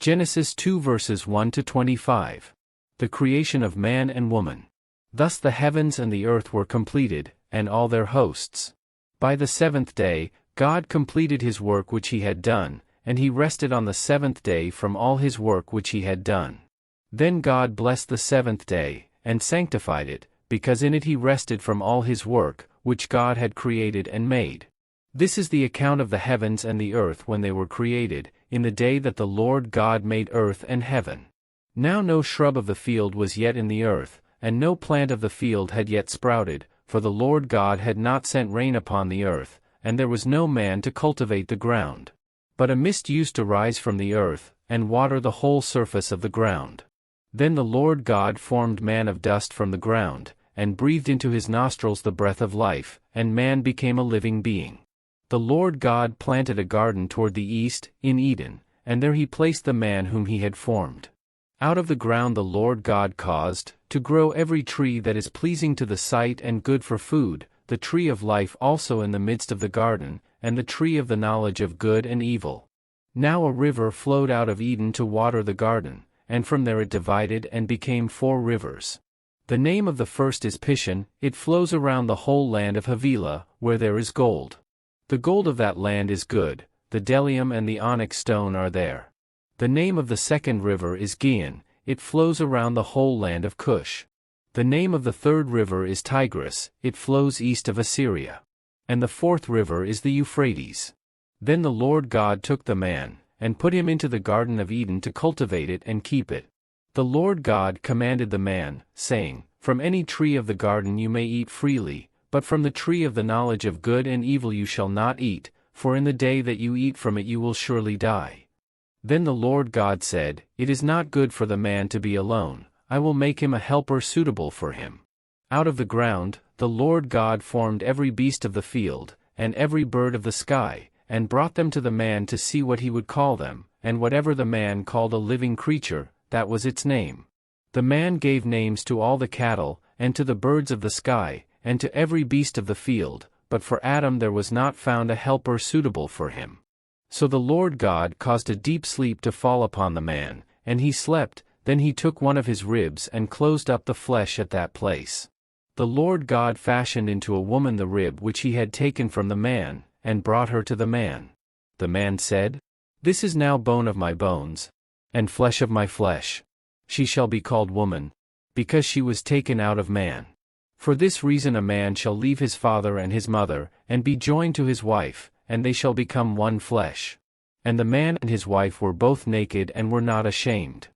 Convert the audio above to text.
Genesis 2 verses 1 to 25. The creation of man and woman. Thus the heavens and the earth were completed, and all their hosts. By the seventh day, God completed his work which he had done, and he rested on the seventh day from all his work which he had done. Then God blessed the seventh day, and sanctified it, because in it he rested from all his work, which God had created and made. This is the account of the heavens and the earth when they were created, in the day that the Lord God made earth and heaven. Now no shrub of the field was yet in the earth, and no plant of the field had yet sprouted, for the Lord God had not sent rain upon the earth, and there was no man to cultivate the ground. But a mist used to rise from the earth, and water the whole surface of the ground. Then the Lord God formed man of dust from the ground, and breathed into his nostrils the breath of life, and man became a living being. The Lord God planted a garden toward the east, in Eden, and there he placed the man whom he had formed. Out of the ground the Lord God caused to grow every tree that is pleasing to the sight and good for food, the tree of life also in the midst of the garden, and the tree of the knowledge of good and evil. Now a river flowed out of Eden to water the garden, and from there it divided and became 4 rivers. The name of the first is Pishon. It flows around the whole land of Havilah, where there is gold. The gold of that land is good, the bdellium and the onyx stone are there. The name of the second river is Gihon. It flows around the whole land of Cush. The name of the third river is Tigris. It flows east of Assyria. And the fourth river is the Euphrates. Then the Lord God took the man, and put him into the garden of Eden to cultivate it and keep it. The Lord God commanded the man, saying, From any tree of the garden you may eat freely, but from the tree of the knowledge of good and evil you shall not eat, for in the day that you eat from it you will surely die. Then the Lord God said, It is not good for the man to be alone, I will make him a helper suitable for him. Out of the ground, the Lord God formed every beast of the field, and every bird of the sky, and brought them to the man to see what he would call them, and whatever the man called a living creature, that was its name. The man gave names to all the cattle, and to the birds of the sky, and to every beast of the field, but for Adam there was not found a helper suitable for him. So the Lord God caused a deep sleep to fall upon the man, and he slept. Then he took one of his ribs and closed up the flesh at that place. The Lord God fashioned into a woman the rib which he had taken from the man, and brought her to the man. The man said, This is now bone of my bones, and flesh of my flesh. She shall be called woman, because she was taken out of man. For this reason a man shall leave his father and his mother, and be joined to his wife, and they shall become one flesh. And the man and his wife were both naked and were not ashamed.